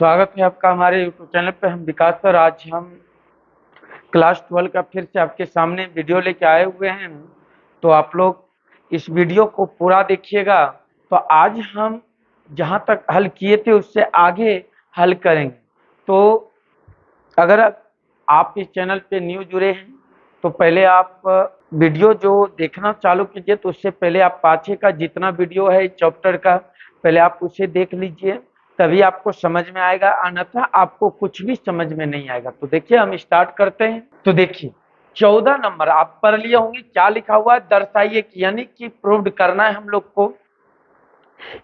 स्वागत है आपका हमारे YouTube चैनल पे। हम विकास सर, आज हम क्लास 12 का फिर से आपके सामने वीडियो लेके आए हुए हैं। तो आप लोग इस वीडियो को पूरा देखिएगा। तो आज हम जहाँ तक हल किए थे उससे आगे हल करेंगे। तो अगर आप इस चैनल पे न्यू जुड़े हैं तो पहले आप वीडियो जो देखना चालू कीजिए। तो उससे पहले आप पाछे का जितना वीडियो है चैप्टर का पहले आप उसे देख लीजिए, तभी आपको समझ में आएगा, अन्यथा आपको कुछ भी समझ में नहीं आएगा। तो देखिए हम स्टार्ट करते हैं। तो देखिए 14 नंबर आप पढ़ लिए होंगे, क्या लिखा हुआ है, दर्शाइए कि, यानी कि प्रूव करना है हम लोग को।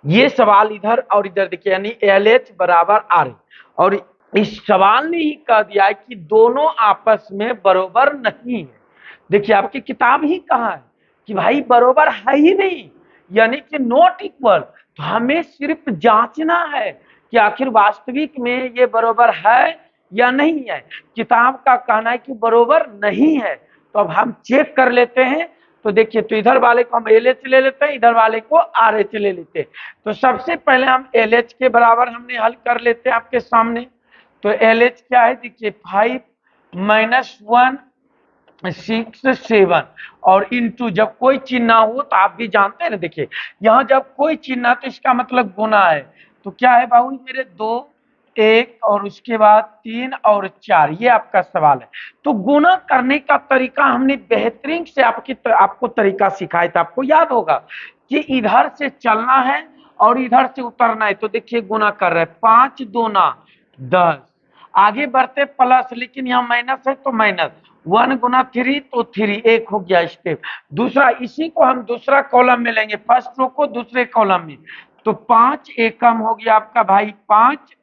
ये सवाल इधर और इधर देखिए, यानी LH बराबर R, और इस सवाल ने ही कह दिया है कि दोनों आपस में बराबर नहीं है। देखिए आपकी किताब ही कहा है कि भाई बराबर है ही नहीं, यानी कि नॉट इक्वल। तो हमें सिर्फ जांचना है कि आखिर वास्तविक में ये बराबर है या नहीं है। किताब का कहना है कि बराबर नहीं है, तो अब हम चेक कर लेते हैं। तो देखिए, तो इधर वाले को हम LH ले लेते हैं, इधर वाले को RH ले लेते हैं। तो सबसे पहले हम LH के बराबर हमने हल कर लेते हैं आपके सामने। तो LH क्या है, देखिए 5 - 1 6 7 और इंटू, जब कोई चिन्ह ना हो तो आप भी जानते हैं ना, देखिए यहाँ जब कोई चिन्ह ना तो इसका मतलब गुना है। तो क्या है बाबू मेरे 2 1 और उसके बाद 3 और 4, ये आपका सवाल है। तो गुना करने का तरीका हमने बेहतरीन से आपको तरीका सिखाया था। आपको याद होगा कि इधर से चलना है और इधर से उतरना है। तो देखिए गुना कर रहे हैं, 5 दूना 10, आगे बढ़ते प्लस, लेकिन यहाँ माइनस है तो माइनस, 1 गुना 3 तो 3, एक हो गया स्टेप। दूसरा, इसी को हम दूसरा कॉलम में लेंगे, फर्स्ट रो को दूसरे कॉलम में। तो 5 एकम हो गया आपका भाई 5,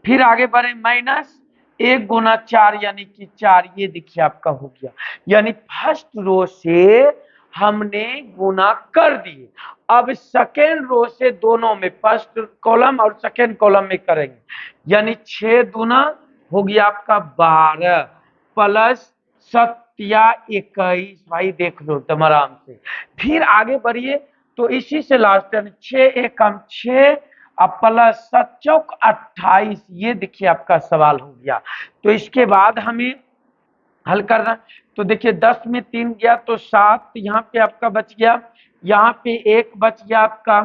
फिर आगे बढ़े माइनस 1 गुना 4 यानी कि 4, ये देखिए आपका हो गया। यानी फर्स्ट रो से हमने गुना कर दिए। अब सेकेंड रो से दोनों में, फर्स्ट कॉलम और सेकेंड कॉलम में करेंगे, यानी 6 दूना हो गया आपका 12 प्लस 7 या 21, भाई देख लो तुम आराम से। फिर आगे बढ़िए, तो इसी से लास्ट, यानी 6 एकम 6 अब प्लस 7 चौक 28, ये देखिए आपका सवाल हो गया। तो इसके बाद हमें हल करना। तो देखिए 10 में 3 गया तो 7, यहाँ पे आपका बच गया, यहाँ पे 1 बच गया आपका,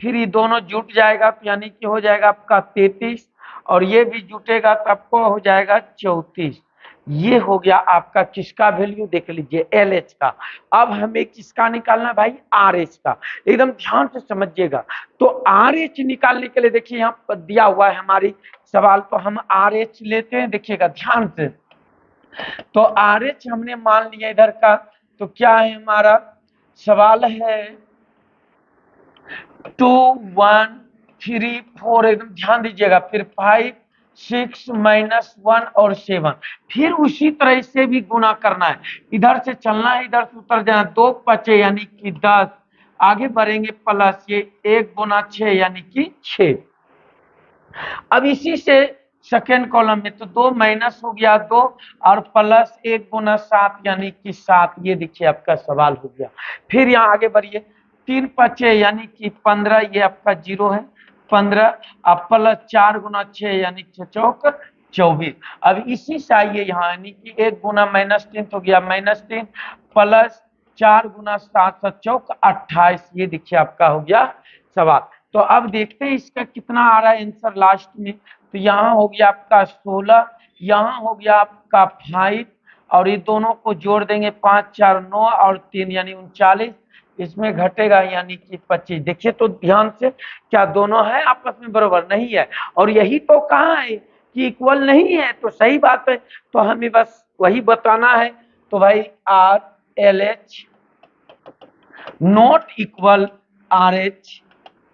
फिर ये दोनों जुट जाएगा तो यानी कि हो जाएगा आपका 33, और ये भी जुटेगा तो आपको हो जाएगा 34। ये हो गया आपका किसका वैल्यू, देख लीजिए LH का। अब हमें किसका निकालना भाई, RH का। एकदम ध्यान से समझिएगा। तो RH निकालने के लिए देखिए यहाँ पर दिया हुआ है हमारी सवाल, तो हम RH लेते हैं, देखिएगा ध्यान से। तो RH हमने मान लिया इधर का। तो क्या है हमारा सवाल है 2 1 3 4, एकदम ध्यान दीजिएगा, फिर 5 6 -1 और 7, फिर उसी तरह से भी गुना करना है, इधर से चलना है इधर से उतर जाना, 2 5 यानी कि 10, आगे बढ़ेंगे प्लस ये 1 गुना 6 यानी कि 6। अब इसी से सेकेंड कॉलम में, तो 2 माइनस हो गया 2 और प्लस 1 गुना 7 यानी कि 7, ये देखिए आपका सवाल हो गया। फिर यहाँ आगे बढ़िए, 3 5 यानी कि 15, ये आपका 0 है 15, अब प्लस 4 गुना 6 यानी 6 चौक 24। अब इसी से आइए यहाँ, यानी कि 1 गुना -3 तो गया -3 प्लस 4 गुना 7 7 चौक 28, ये देखिए आपका हो गया सवाल। तो अब देखते हैं इसका कितना आ रहा है आंसर लास्ट में। तो यहाँ हो गया आपका 16, यहाँ हो गया आपका 5, और ये दोनों को जोड़ देंगे 5 4 9 और 3 यानी 39, इसमें घटेगा यानी कि 25। देखिए तो ध्यान से, क्या दोनों है आपस में बराबर, नहीं है, और यही तो कहा है कि इक्वल नहीं है, तो सही बात है। तो हमें बस वही बताना है। तो भाई RLH not equal RH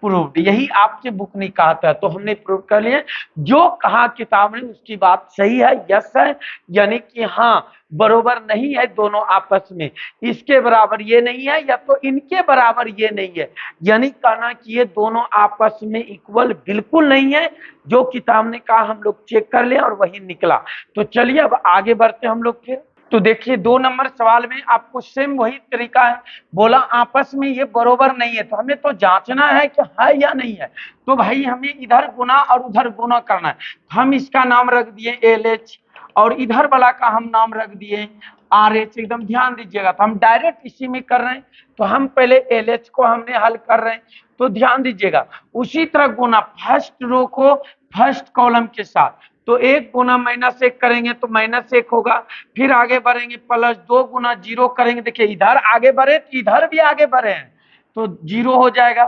proved, यही आपके बुक ने कहा था, तो हमने प्रूव कर लिया। जो कहा किताब ने उसकी बात सही है, यस है, यानी कि हाँ बराबर नहीं है दोनों आपस में, इसके बराबर ये नहीं है या तो इनके बराबर ये नहीं है, यानी कहना कि ये दोनों आपस में इक्वल बिल्कुल नहीं है। जो किताब ने कहा हम लोग चेक कर लिया और वही निकला। तो चलिए अब आगे बढ़ते हम लोग फिर। तो देखिए 2 नंबर सवाल में आपको सेम वही तरीका है, बोला आपस में ये बरोबर नहीं है, तो हमें तो जांचना है कि है या नहीं है। तो भाई हमें इधर गुना और उधर गुना करना है, हम इसका नाम रख दिए LH और इधर वाला का हम नाम रख दिए RH। एकदम ध्यान दीजिएगा, तो हम डायरेक्ट इसी में कर रहे हैं, तो हम पहले LH को हमने हल कर रहे हैं, तो ध्यान दीजिएगा। उसी तरह गुना फर्स्ट रो को फर्स्ट कॉलम के साथ, तो 1 गुना -1 करेंगे तो -1 होगा, फिर आगे बढ़ेंगे +2 गुना 0 करेंगे, देखिए इधर आगे बढ़े तो इधर भी आगे बढ़े हैं तो 0 हो जाएगा,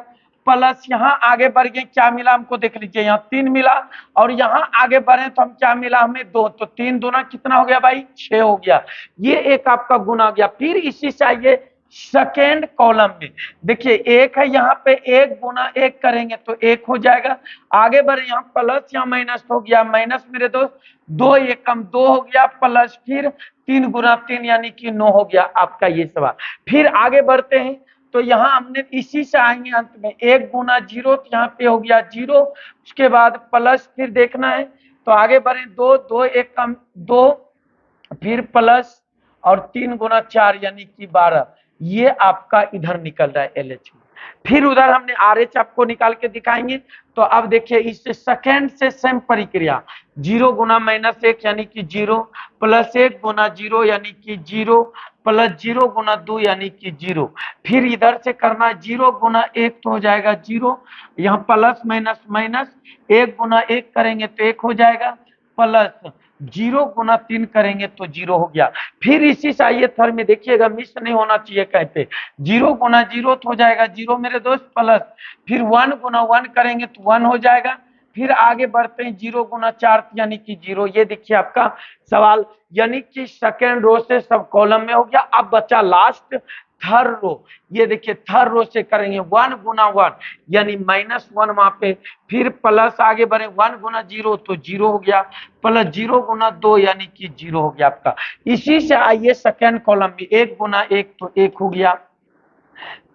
प्लस यहाँ आगे बढ़ गए, क्या मिला हमको देख लीजिए, यहाँ 3 मिला, और यहाँ आगे बढ़े तो हम क्या मिला हमें 2, तो 3 दूना कितना हो गया भाई 6 हो गया, ये एक आपका गुना हो गया। फिर इसी से आइए सेकेंड कॉलम में, देखिए 1 है, यहाँ पे 1 गुना 1 करेंगे तो 1 हो जाएगा, आगे बढ़े यहाँ प्लस यहाँ माइनस हो गया, माइनस मेरे दोस्त 2 1 कम 2 हो गया, प्लस फिर 3 गुना 3 यानी कि 9 हो गया आपका ये सवाल। फिर आगे बढ़ते हैं, तो यहाँ हमने इसी से आएंगे अंत में 1 गुना 0, तो यहाँ पे हो गया 0, उसके बाद प्लस फिर देखना है, तो आगे बढ़े 2 2 1 कम 2, फिर प्लस और 3 गुना 4 यानी कि 12, ये आपका इधर निकल रहा है LH में। फिर उधर हमने RH आपको निकाल के दिखाएंगे, तो अब देखिए इससे सेकेंड से सेम प्रक्रिया, 0 गुना -1 यानी कि 0, प्लस 1 गुना 0 यानी कि 0, प्लस 0 गुना 2 यानी कि 0, फिर इधर से करना 0 गुना 1 तो हो जाएगा 0, यहाँ प्लस माइनस माइनस 1 गुना 1 करेंगे तो 1 हो जाएगा, प्लस 0 गुना 3 करेंगे तो 0 हो गया। फिर इसी से आइए थर्ड में, देखिएगा मिस नहीं होना चाहिए कहीं पे, 0 गुना 0 तो हो जाएगा 0 मेरे दोस्त, प्लस फिर 1 गुना 1 करेंगे तो 1 हो जाएगा, फिर आगे बढ़ते हैं 0 गुना 4 यानी कि 0, ये देखिए आपका सवाल, यानी कि सेकेंड रो से सब कॉलम में हो गया। अब बचा लास्ट थर्ड रो, ये देखिए थर्ड रो से करेंगे 1 गुना 1 यानी -1 वहां पे, फिर प्लस आगे बढ़े 1 गुना 0 तो 0 हो गया, प्लस 0 गुना 2 यानी कि 0 हो गया आपका। इसी से आइए सेकेंड कॉलम में 1 गुना 1 तो 1 हो गया,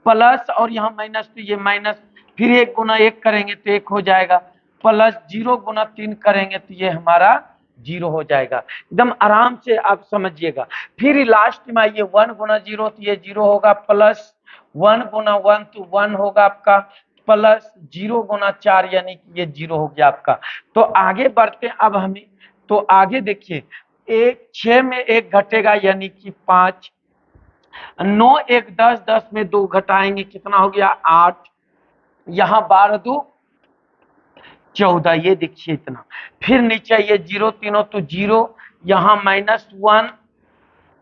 प्लस और यहाँ माइनस तो ये माइनस, फिर 1 गुना 1 करेंगे तो 1 हो जाएगा, प्लस 0 गुना 3 करेंगे तो ये हमारा 0 हो जाएगा। एकदम आराम से आप समझिएगा। फिर लास्ट में आइए 1 गुना 0 तो ये 0 होगा, प्लस 1 गुना 1 तो 1 होगा आपका, प्लस 0 गुना 4 यानी कि ये 0 हो गया आपका। तो आगे बढ़ते हैं अब हमें, तो आगे देखिए 6 में 1 घटेगा यानी कि 5, 9 1 10, 10 में 2 घटाएंगे कितना हो गया 8, यहाँ 12 2 14, ये देखिए इतना, फिर नीचे ये 0 तीनों तो 0, यहाँ -1,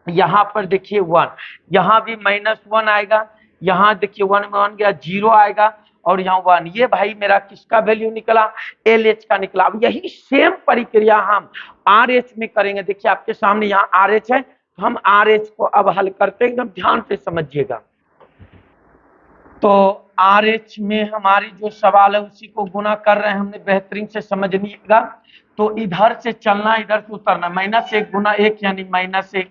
यहाँ पर देखिए 1, यहाँ भी -1 आएगा, यहाँ देखिए 1 में 1 गया 0 आएगा, और यहाँ 1, ये भाई मेरा किसका वैल्यू निकला LH का निकला। अब यही सेम प्रक्रिया हम RH में करेंगे, देखिए आपके सामने यहाँ RH है, हम RH को अब हल करते हैं, एकदम ध्यान से समझिएगा। तो RH में हमारी जो सवाल है उसी को गुना कर रहे हैं हमने, बेहतरीन से समझिएगा। तो इधर से चलना इधर से उतरना, -1 गुना 1 यानी -1,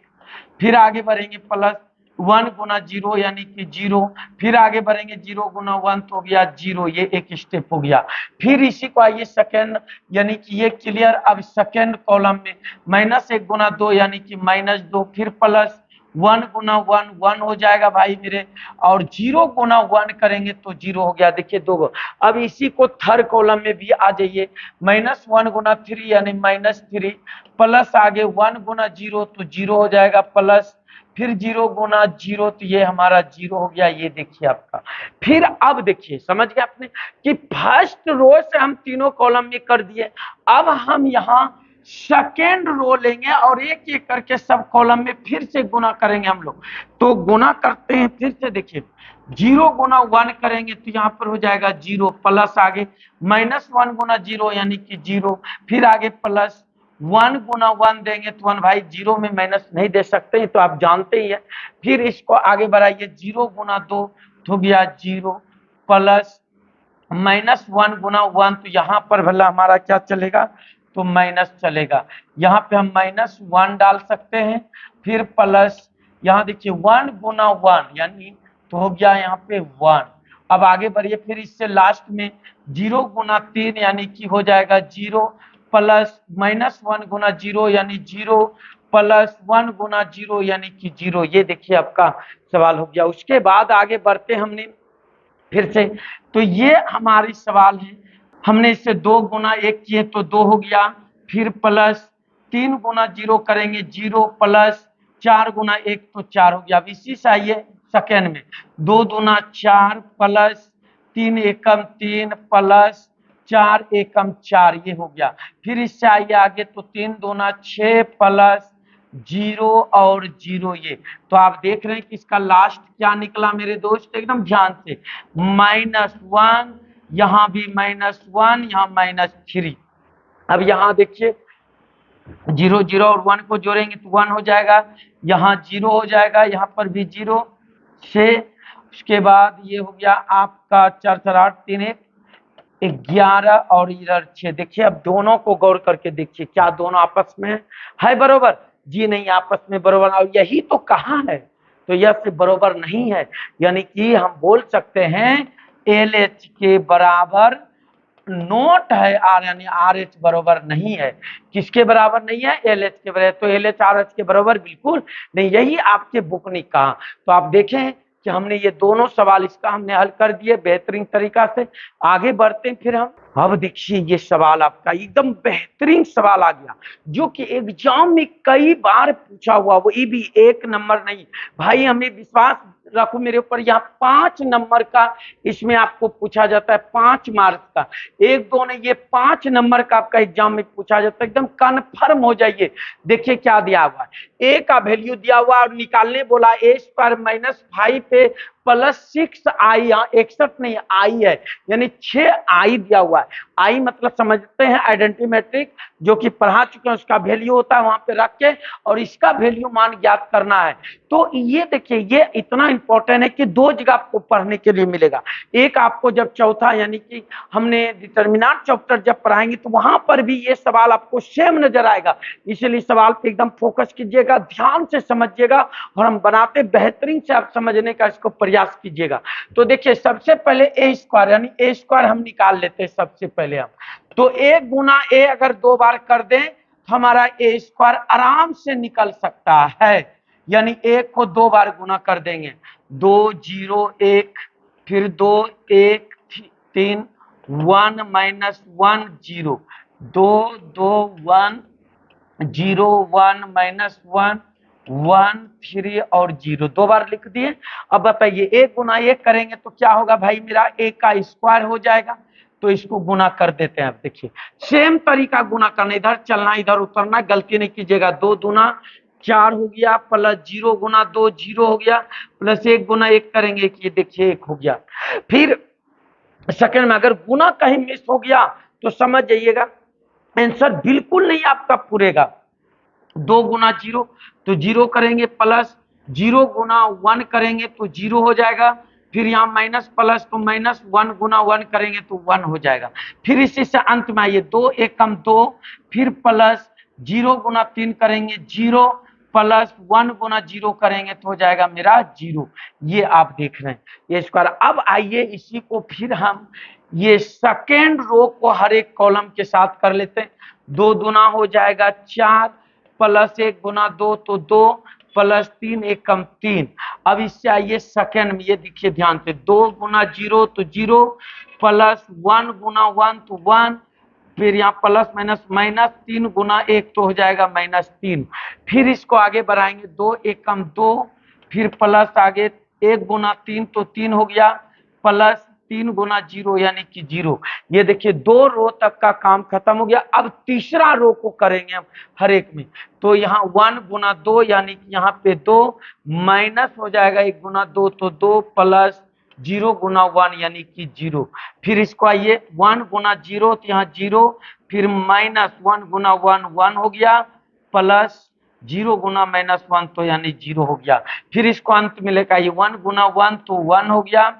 फिर आगे बढ़ेंगे प्लस 1 गुना 0 यानी कि 0, फिर आगे बढ़ेंगे 0 गुना 1 तो हो गया 0, ये एक स्टेप हो गया। फिर इसी को आइए सेकेंड, यानी कि ये क्लियर। अब सेकेंड कॉलम में -1 गुना 2 यानी कि -2, फिर प्लस 1 गुना 1 1 हो जाएगा भाई मेरे, और 0 गुना 1 करेंगे तो 0 हो गया, देखिए 2। अब इसी को थर्ड कॉलम में भी आ जाइए, -1 गुना 3 यानी -3, प्लस आगे 1 गुना 0 तो 0 हो जाएगा, प्लस फिर 0 गुना 0 तो ये हमारा 0 हो गया, ये देखिए आपका। फिर अब देखिए समझ गए आपने कि फर्स्ट रो से हम तीनों कॉलम में कर दिए, अब हम यहाँ सेकेंड रो लेंगे और एक एक करके सब कॉलम में फिर से गुना करेंगे हम लोग। तो गुना करते हैं फिर से, देखिए 0 गुना 1 करेंगे तो यहाँ पर हो जाएगा 0, प्लस आगे -1 गुना 0 यानी कि 0, फिर आगे प्लस 1 गुना 1 देंगे तो 1, भाई 0 में माइनस नहीं दे सकते तो आप जानते ही है। फिर इसको आगे बढ़ाइए, 0 गुना 2 तो गया 0, प्लस -1 गुना 1 तो यहाँ पर भला हमारा क्या चलेगा, तो माइनस चलेगा, यहाँ पे हम -1 डाल सकते हैं, फिर प्लस यहाँ देखिए 1 गुना 1 यानी तो हो गया यहाँ पे 1। अब आगे बढ़िए, फिर इससे लास्ट में 0 गुना 3 यानी कि हो जाएगा 0, प्लस -1 गुना 0 यानी 0, प्लस 1 गुना 0 यानी कि 0। ये देखिए आपका सवाल हो गया। उसके बाद आगे बढ़ते हमने फिर से, तो ये हमारी सवाल है। हमने इससे 2 गुना 1 किए तो 2 हो गया, फिर प्लस 3 गुना 0 करेंगे 0, प्लस 4 गुना 1 तो 4 हो गया। अब इसी से आइए सेकेंड में, 2 दूना 4 प्लस 3 एकम 3 प्लस 4 एकम 4, ये हो गया। फिर इससे आइए आगे, तो 3 दूना 6 प्लस 0 और 0 ये। तो आप देख रहे हैं कि इसका लास्ट क्या निकला मेरे दोस्त, एकदम ध्यान से, -1, यहाँ भी -1, यहाँ -3। अब यहाँ देखिए 0 0 और 1 को जोड़ेंगे तो 1 हो जाएगा, यहाँ 0 हो जाएगा, यहाँ पर भी 0 से। उसके बाद ये हो गया आपका 4 4 8 3 1 11 और इधर 6। देखिए अब दोनों को गौर करके देखिए, क्या दोनों आपस में है बरोबर? जी नहीं, आपस में बरोबर, और यही तो कहा है, तो यह से बरोबर नहीं है। यानी कि हम बोल सकते हैं LH के बराबर नोट है आर, यानी RH बराबर नहीं है। किसके बराबर नहीं है? LH के बराबर। तो LH RH के बराबर बिल्कुल नहीं, यही आपके बुक ने कहा। तो आप देखें कि हमने ये दोनों सवाल इसका हमने हल कर दिए बेहतरीन तरीका से। आगे बढ़ते हैं फिर हम। अब देखिए ये सवाल आपका एकदम बेहतरीन सवाल आ गया, जो कि एग्जाम में कई बार पूछा हुआ, वो ये भी 1 नंबर नहीं भाई, हमें विश्वास रखो मेरे ऊपर, यहाँ 5 नंबर का इसमें आपको पूछा जाता है, 5 मार्क्स का। 1 2 नहीं, ये 5 नंबर का आपका एग्जाम में पूछा जाता है, एकदम कन्फर्म हो जाइए। देखिए क्या दिया हुआ है, ए का वैल्यू दिया हुआ और निकालने बोला a² - 5 पे प्लस 6i, यहाँ 61 नहीं आई है, यानी 6i दिया हुआ है। आई मतलब समझते हैं आइडेंटिमेट्रिक, जो कि पढ़ा चुके हैं, उसका वैल्यू होता है वहां पे रख के, और इसका वैल्यू मान ज्ञात करना है। तो ये देखिए ये इतना इंपॉर्टेंट है कि 2 जगह आपको पढ़ने के लिए मिलेगा। एक आपको जब चौथा, यानी कि हमने डिटर्मिनेंट चैप्टर जब पढ़ाएंगे तो वहां पर भी ये सवाल आपको सेम नजर आएगा, इसलिए सवाल पे एकदम फोकस कीजिएगा, ध्यान से समझिएगा, और हम बनाते बेहतरीन से आप समझने का इसको प्रयास कीजिएगा। तो देखिए सबसे पहले a² यानी a² हम निकाल लेते हैं सबसे पहले हम। तो 1 गुना a अगर 2 बार कर दें तो हमारा a² आराम से निकल सकता है, यानी 1 को 2 बार गुना कर देंगे, 2 0 1, फिर 2 1 3 1 -1 0, 2 2 1 0 1 -1 1 3 और 0, 2 बार लिख दिए। अब बताइए 1 गुना 1 करेंगे तो क्या होगा भाई, मेरा 1 का स्क्वायर हो जाएगा। तो इसको गुना कर देते हैं। अब देखिए सेम तरीका गुना करना, इधर चलना इधर उतरना, गलती नहीं कीजिएगा। 2 दूना 4 हो गया, प्लस 0 गुना 2 0 हो गया, प्लस 1 गुना 1 करेंगे कि ये देखिए 1 हो गया। फिर सेकंड में अगर गुना कहीं मिस हो गया तो समझ जाइएगा आंसर बिल्कुल नहीं आपका पूरेगा। 2 गुना 0 तो 0 करेंगे, प्लस 0 गुना 1 करेंगे तो 0 हो जाएगा, फिर यहाँ माइनस प्लस तो -1 गुना 1 करेंगे तो 1 हो जाएगा। फिर इसी से अंत में आइए, 2 एकम 2, फिर प्लस 0 गुना 3 करेंगे 0, प्लस 1 गुना 0 करेंगे तो हो जाएगा मेरा 0। ये आप देख रहे हैं ये स्क्वायर। अब आइए इसी को फिर हम ये सेकेंड रो को हर एक कॉलम के साथ कर लेते हैं। 2 दूना हो जाएगा 4, प्लस 1 गुना 2 तो 2, प्लस 3 एकम 3। अब इससे आइए सेकेंड में, ये देखिए ध्यान से, 2 गुना 0 तो 0, प्लस 1 गुना 1 तो 1, फिर यहाँ प्लस माइनस -3 गुना 1 तो हो जाएगा -3। फिर इसको आगे बढ़ाएंगे, 2 एकम 2, फिर प्लस आगे 1 गुना 3 तो 3 हो गया, प्लस 3 गुना 0 यानी कि 0। ये देखिए 2 रो तक का काम खत्म हो गया। अब तीसरा रो को करेंगे हम हर एक में। तो यहाँ 1 गुना 2 यानी कि यहाँ पे 2, माइनस हो जाएगा 1 गुना 2 तो 2, प्लस 0 गुना 1 यानी कि 0। फिर इसको आइए 1 गुना 0 तो यहाँ 0, फिर -1 गुना 1 1 हो गया, प्लस 0 गुना -1 तो यानी 0 हो गया। फिर इसको अंत में लेकर आइए, 1 गुना 1 तो 1 हो गया,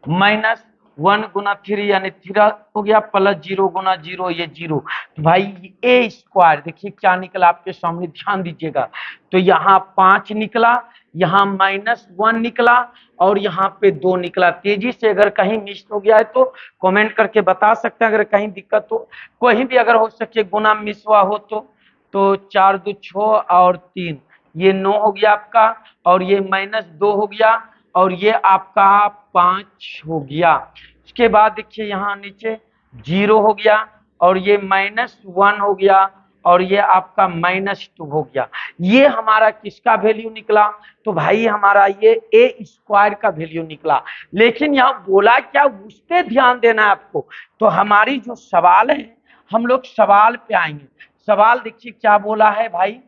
-1 गुना 3 यानी 3 हो गया, प्लस 0 गुना 0 ये 0। तो भाई a² देखिए क्या निकला आपके सामने, ध्यान दीजिएगा। तो यहाँ 5 निकला, यहाँ -1 निकला, और यहाँ पे 2 निकला। तेजी से अगर कहीं मिस हो गया है तो कमेंट करके बता सकते हैं, अगर कहीं दिक्कत हो, कोई भी अगर हो सके गुना मिस हुआ हो तो तो 4 2 6 और 3, ये 9 हो गया आपका, और ये -2 हो गया, और ये आपका 5 हो गया। इसके बाद देखिए यहाँ नीचे 0 हो गया, और ये -1 हो गया, और ये आपका -2 हो गया। ये हमारा किसका वैल्यू निकला? तो भाई हमारा ये ए स्क्वायर का वैल्यू निकला। लेकिन यहाँ बोला क्या, उस पर ध्यान देना है आपको। तो हमारी जो सवाल है, हम लोग सवाल पे आएंगे। सवाल देखिए क्या बोला है भाई,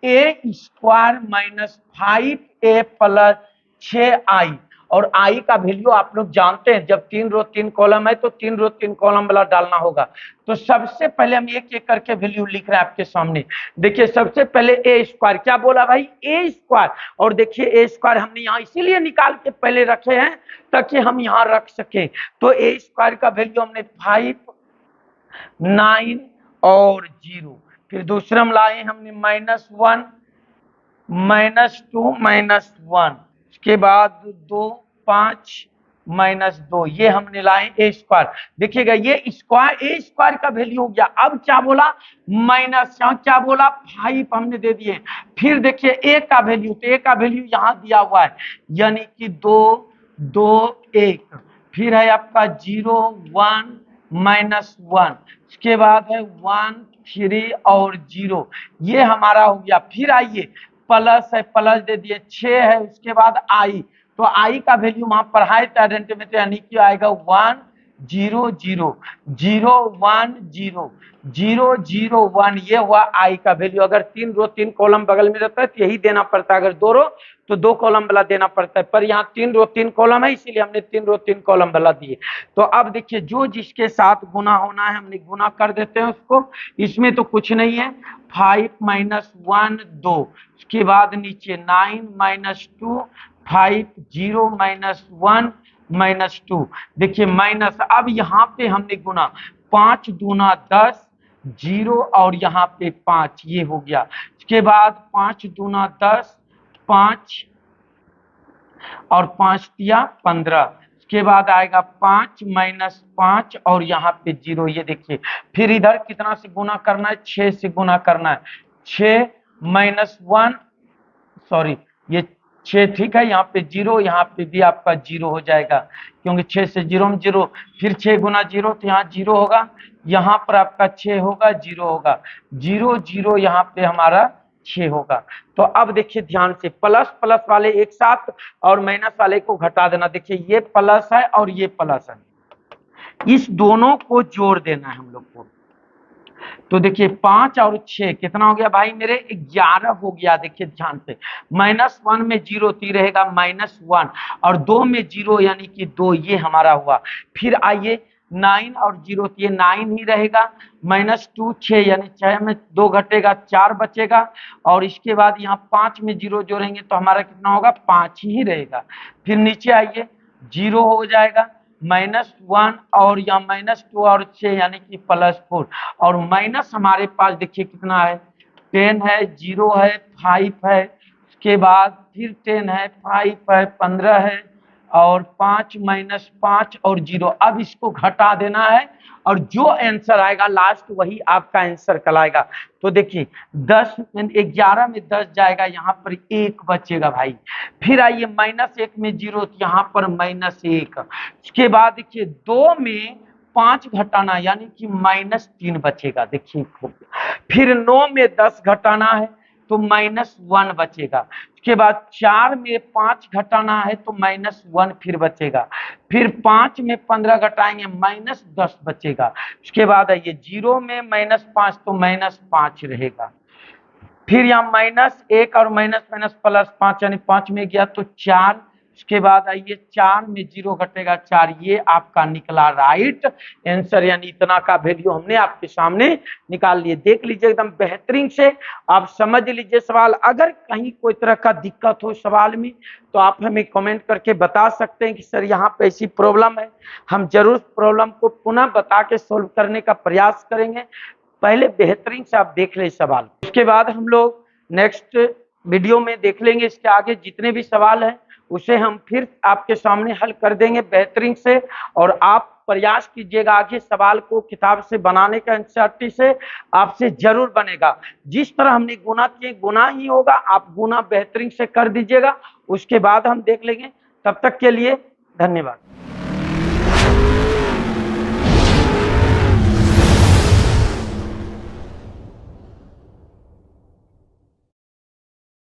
ए स्क्वायर -5a प्लस 6i, और आई का वैल्यू आप लोग जानते हैं, जब 3 रो 3 कॉलम है तो 3 रो 3 कॉलम वाला डालना होगा। तो सबसे पहले हम एक एक करके वैल्यू लिख रहे हैं आपके सामने। देखिए सबसे पहले ए स्क्वायर, क्या बोला भाई, ए स्क्वायर। और देखिए ए स्क्वायर हमने यहाँ इसीलिए निकाल के पहले रखे हैं ताकि हम यहाँ रख सके। तो ए स्क्वायर का वैल्यू हमने 5, 9 और 0। फिर दूसरा में लाए हमने -1, -2, -1। उसके बाद 2, 5, -2, ये हमने लाए ए स्क्वायर। देखिएगा ये स्क्वायर, ए स्क्वायर का वैल्यू हो गया। अब क्या बोला, माइनस, यहाँ क्या बोला, 5 हमने दे दिए। फिर देखिए ए का वैल्यू, तो ए का वैल्यू यहाँ दिया हुआ है, यानी कि 2, 2, 1। फिर है आपका 0, 1, -1। उसके बाद है 1, 3 और 0, ये हमारा हो गया। फिर आइए प्लस है, प्लस दे दिए, 6 है। उसके बाद आई, तो आई का वैल्यू वहां पढ़ाए थे आइडेंटिमेटर, यानी कि आएगा 1, 0, 0, 0, 1, 0, 0, 0, 1, ये हुआ आई का वैल्यू। अगर 3 रो 3 कॉलम बगल में रहता है तो यही देना पड़ता है, अगर 2 रो तो 2 कॉलम वाला देना पड़ता है, पर यहाँ 3 रो 3 कॉलम है, इसीलिए हमने 3 रो 3 कॉलम वाला दिए। तो अब देखिए जो जिसके साथ गुना होना है हमने गुना कर देते हैं उसको, इसमें तो कुछ नहीं है। 5 -1 2, उसके बाद नीचे 9 -2, 5, 0 -1 -2। देखिए माइनस, अब यहाँ पे हमने गुना, 5 दूना 10, 0 और यहाँ पे 5, ये हो गया। उसके बाद 5 दूना 10, 5 और 5 दिया 15। उसके बाद आएगा 5 -5 और यहाँ पे 0, ये देखिए। फिर इधर कितना से गुना करना है, 6 से गुना करना है। 6 -1, सॉरी ये 6 ठीक है, यहाँ पे 0, यहाँ पे भी आपका 0 हो जाएगा, क्योंकि 6 से 0 में 0। फिर 6 गुना 0, तो यहाँ 0 होगा, यहाँ पर आपका 6 होगा, 0 होगा, 0, 0, यहाँ पे हमारा 6 होगा। तो अब देखिए ध्यान से, प्लस प्लस वाले एक साथ और माइनस वाले को घटा देना। देखिए ये प्लस है और ये प्लस है, इस दोनों को जोड़ देना है हम लोग को। तो देखिए 5 और 6 कितना हो गया भाई मेरे, 11 हो गया। देखिए ध्यान से, -1 में 0 तो रहेगा -1, और 2 में 0 यानी कि 2, ये हमारा हुआ। फिर आइए 9 और 0, तो ये 9 ही रहेगा। -2, 6 यानी 6 में 2 घटेगा, 4 बचेगा। और इसके बाद यहाँ 5 में 0 जोड़ेंगे तो हमारा कितना होगा, 5 ही रहेगा। फिर नीचे आइए 0 हो जाएगा, -1 और यहाँ -2 और 6 यानी कि +4। और माइनस हमारे पास देखिए कितना है, 10 है, 0 है, 5 है। उसके बाद फिर 10 है, 5 है, 15 है, और 5 -5 और 0। अब इसको घटा देना है, और जो आंसर आएगा लास्ट वही आपका आंसर कहलाएगा। तो देखिए 10 11 में 10 जाएगा, यहाँ पर 1 बचेगा भाई। फिर आइए -1 में 0, तो यहाँ पर -1। उसके बाद देखिए 2 में 5 घटाना यानी कि -3 बचेगा, देखिए। फिर 9 में 10 घटाना है तो -1 बचेगा। उसके बाद 4 में 5 घटाना है तो -1 फिर बचेगा। फिर 5 में 15 घटाएंगे -10 बचेगा। उसके बाद आइए 0 में -5 तो -5 रहेगा। फिर यहाँ -1 और माइनस +5 यानी 5 में गया तो 4। उसके बाद आइए 4 में 0 घटेगा 4, ये आपका निकला राइट आंसर, यानी इतना का वैल्यू हमने आपके सामने निकाल लिए। देख लीजिए एकदम बेहतरीन से, आप समझ लीजिए सवाल। अगर कहीं कोई तरह का दिक्कत हो सवाल में तो आप हमें कमेंट करके बता सकते हैं कि सर यहाँ पे ऐसी प्रॉब्लम है। हम जरूर प्रॉब्लम को पुनः बता के सोल्व करने का प्रयास करेंगे। पहले बेहतरीन से आप देख लें सवाल, उसके बाद हम लोग नेक्स्ट वीडियो में देख लेंगे इसके आगे जितने भी सवाल हैं उसे हम फिर आपके सामने हल कर देंगे बेहतरीन से। और आप प्रयास कीजिएगा आगे सवाल को किताब से बनाने का, एनसीईआरटी से आपसे जरूर बनेगा। जिस तरह हमने गुना किए गुना ही होगा, आप गुना बेहतरीन से कर दीजिएगा, उसके बाद हम देख लेंगे। तब तक के लिए धन्यवाद।